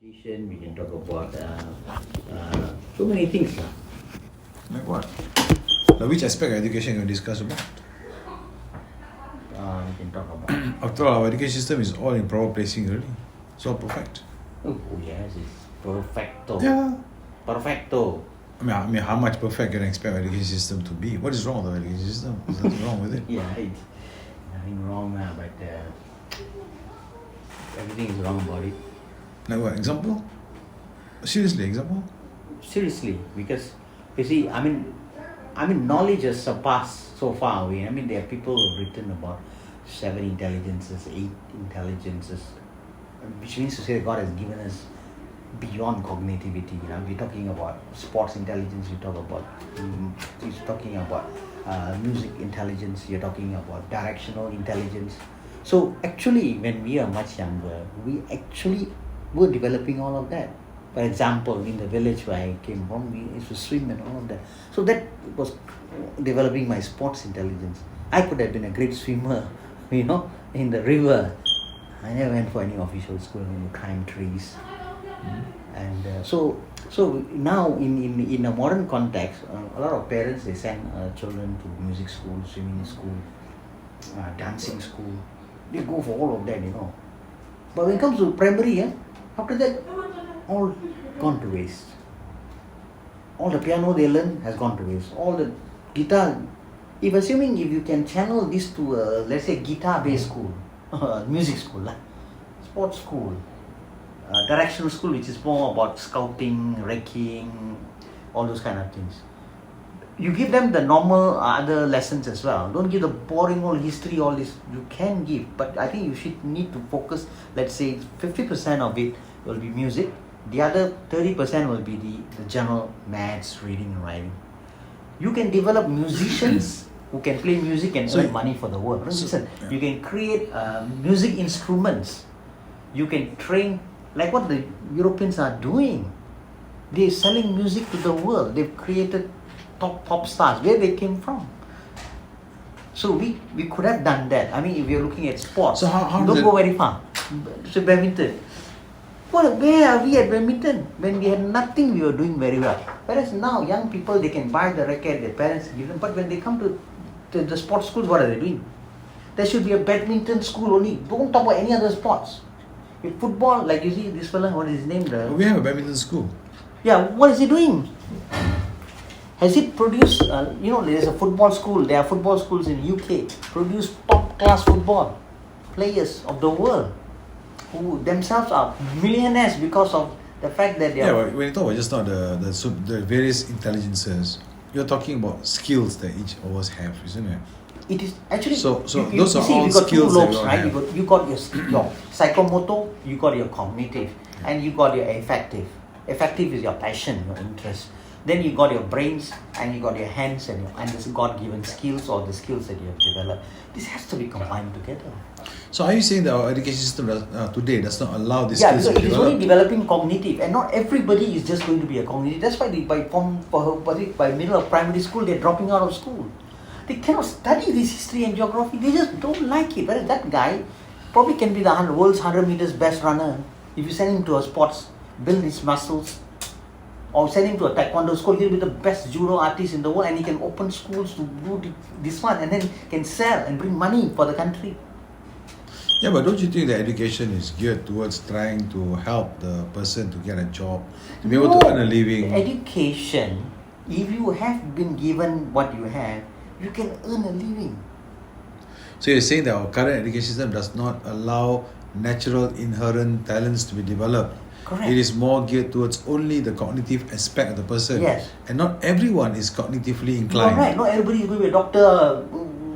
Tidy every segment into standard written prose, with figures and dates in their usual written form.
Education, we can talk about so many things. Like what? Like which aspect of education can we discuss about? We can talk about. After all, our education system is all in proper placing already. It's all perfect. Oh yes, it's perfecto. Yeah. Perfecto. I mean, how much perfect can I expect our education system to be? What is wrong with our education system? There's nothing wrong with it. Yeah, it's nothing wrong, but everything is wrong about it. Like what? Example? Seriously, example? Seriously, because you see, I mean, knowledge has surpassed so far away. I mean, there are people who have written about 7 intelligences, 8 intelligences, which means to say that God has given us beyond cognitivity. You know, we're talking about sports intelligence. You talk about, he's talking about music intelligence. You're talking about directional intelligence. So actually, when we are much younger, we actually were developing all of that. For example, in the village where I came from, we used to swim and all of that. So that was developing my sports intelligence. I could have been a great swimmer, in the river. I never went for any official school, climb trees. And so now in a modern context, a lot of parents, they send children to music school, swimming school, dancing school. They go for all of that, But when it comes to primary, after that, all gone to waste. All the piano they learn has gone to waste. All the guitar, if you can channel this to let's say guitar-based school, music school, sports school, directional school, which is more about scouting, recceing, all those kind of things. You give them the normal other lessons as well. Don't give the boring old history, all this. You can give, but I think you should need to focus. Let's say 50% of it will be music. The other 30% will be the general maths, reading and writing. You can develop musicians who can play music and earn money for the world. You can create music instruments. You can train, like what the Europeans are doing. They're selling music to the world. They've created top pop stars. Where they came from. So we could have done that. I mean, if you're looking at sports, so how don't go very far. So badminton. Where are we at badminton? When we had nothing, we were doing very well. Whereas now, young people, they can buy the racket, their parents give them. But when they come to the sports schools, what are they doing? There should be a badminton school only. Don't talk about any other sports. If football, like you see this fella, what is his name? We have a badminton school. Yeah, what is he doing? Has it produced, there's a football school, there are football schools in UK, produce top class football players of the world who themselves are millionaires because of the fact that they are... Yeah, when you talk about just now the various intelligences, you're talking about skills that each of us have, isn't it? It is actually... So those are all skills that we all have. You got your psychomotor, you got your cognitive, and you got your affective. Affective is your passion, your interest. Then you got your brains, and you got your hands, and this God-given skills or the skills that you have developed. This has to be combined together. So are you saying that our education system today does not allow these Because skills to it is develop? only developing cognitive, and not everybody is just going to be a cognitive. That's why by middle of primary school, they're dropping out of school. They cannot study this history and geography. They just don't like it. Whereas that guy probably can be the world's 100 meters best runner. If you send him to a sports, build his muscles, or send him to a taekwondo school, he'll be the best judo artist in the world, and he can open schools to do this one, and then can sell and bring money for the country. Yeah, but don't you think that education is geared towards trying to help the person to get a job, to be able to earn a living? Education, if you have been given what you have, you can earn a living. So you're saying that our current education system does not allow natural inherent talents to be developed. Correct. It is more geared towards only the cognitive aspect of the person. Yes. And not everyone is cognitively inclined. Right. Not everybody is going to be a doctor,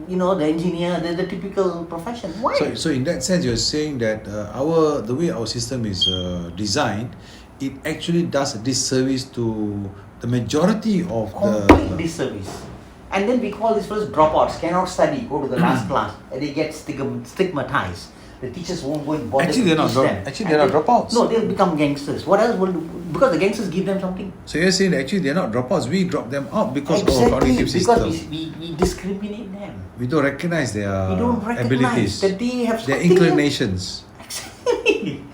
the engineer, the typical profession. Why? So in that sense, you're saying that the way our system is designed, it actually does a disservice to the majority of complete disservice. And then we call these first dropouts, cannot study, go to the last class, and they get stigmatized. The teachers won't go and bother to teach them. They're not dropouts. No, they'll become gangsters. What else will do? Because the gangsters give them something. So you're saying that actually they're not dropouts. We drop them out because of our cognitive system. Because we discriminate them. We don't recognize their We don't recognize abilities, that they have their something. inclinations. Exactly.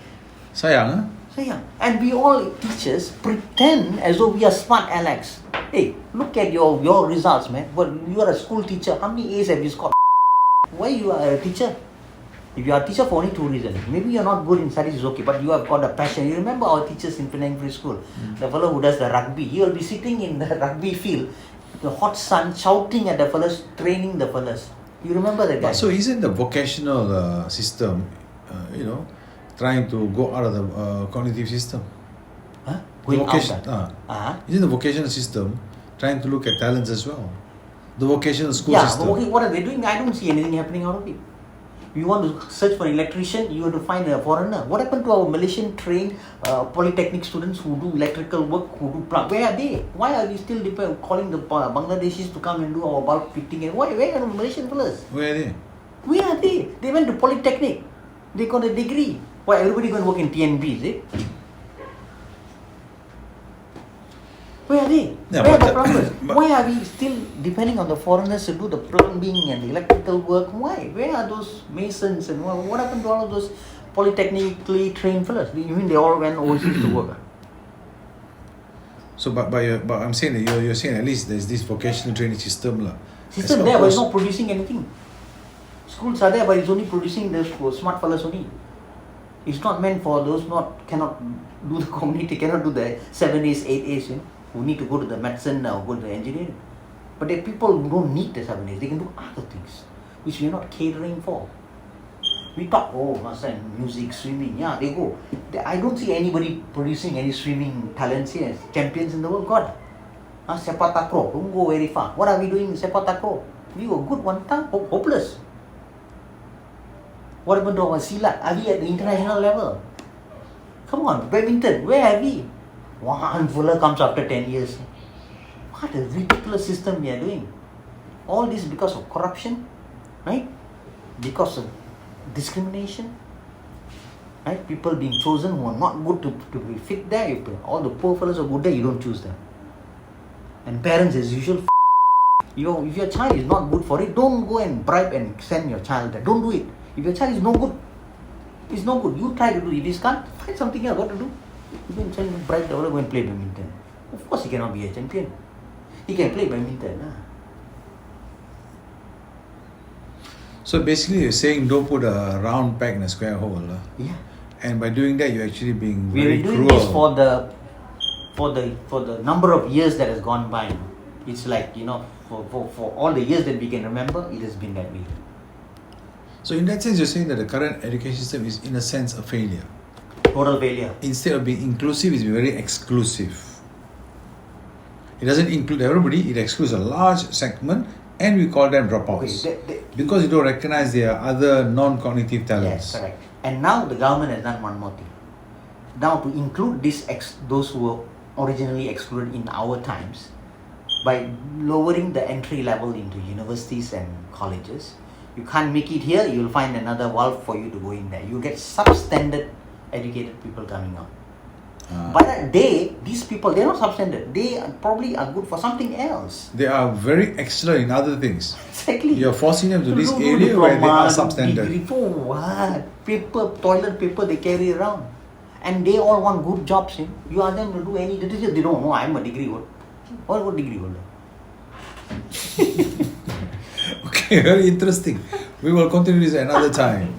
Sayang, So yeah, and we all teachers pretend as though we are smart Alex. Hey, look at your results, man. Well, you are a school teacher. How many A's have you scored? Why you are a teacher? If you are a teacher for only two reasons, maybe you are not good in studies, is okay, but you have got a passion. You remember our teachers in Penang Free School, the fellow who does the rugby. He will be sitting in the rugby field, the hot sun, shouting at the fellas, training the fellas. You remember that guy? So isn't the vocational system, trying to go out of the cognitive system? Huh? Going out. Isn't the vocational system trying to look at talents as well? The vocational school system. Yeah, okay, what are they doing? I don't see anything happening out of it. You want to search for an electrician, you have to find a foreigner. What happened to our Malaysian trained polytechnic students who do electrical work, who do plug? Where are they? Why are we still calling the Bangladeshis to come and do our bulb fitting? And where are the Malaysian fellas? Where are they? Where are they? They went to polytechnic. They got a degree. Why everybody going to work in TNB, is it? Where are they? Yeah, where are the plumbers? Why are we still depending on the foreigners to do the plumbing and the electrical work? Why? Where are those masons and what happened to all of those polytechnically trained fellas? You mean they all went overseas to work? So, but I'm saying that you're saying at least there's this vocational training system System there, but it's not producing anything. Schools are there, but it's only producing those smart fellas only. It's not meant for those cannot do the community, cannot do the 7 A's, 8 A's, who need to go to the medicine or go to the engineering. But there are people who don't need the 7 A's, they can do other things, which we are not catering for. We talk, music, swimming, yeah, they go. I don't see anybody producing any swimming talents here, champions in the world, God. Sepak takraw, don't go very far. What are we doing in sepak takraw? We were good one time, hopeless. What happened to our silat? Are we at the international level? Come on, badminton, where are we? One fuller comes after 10 years. What a ridiculous system we are doing. All this because of corruption, right? Because of discrimination, right? People being chosen who are not good to be fit there. All the poor fellows are good there, you don't choose them. And parents as usual, if your child is not good for it, don't go and bribe and send your child there. Don't do it. If your child is no good, it's no good. You try to do it. If he can't, find something else. What to do? You can send him bribe to go and play badminton. Of course he cannot be a champion. He can play badminton. So basically you're saying don't put a round peg in a square hole. Yeah. And by doing that you're actually being very cruel. We're doing this for the number of years that has gone by. It's like, for all the years that we can remember, it has been that way. So in that sense, you're saying that the current education system is in a sense a failure. Total failure. Instead of being inclusive, it's very exclusive. It doesn't include everybody, it excludes a large segment and we call them dropouts. Okay, because you don't recognize their other non-cognitive talents. Yes, correct. And now the government has done one more thing. Now to include those who were originally excluded in our times, by lowering the entry level into universities and colleges, you can't make it here, you'll find another valve for you to go in there. You get substandard educated people coming out. But these people, they're not substandard. They probably are good for something else. They are very excellent in other things. Exactly. You're forcing them to this area where they are substandard. Degree for what? Toilet paper they carry around. And they all want good jobs. You ask them to do any, they don't know, I'm a degree holder. What degree holder? Okay, very interesting. We will continue this another time.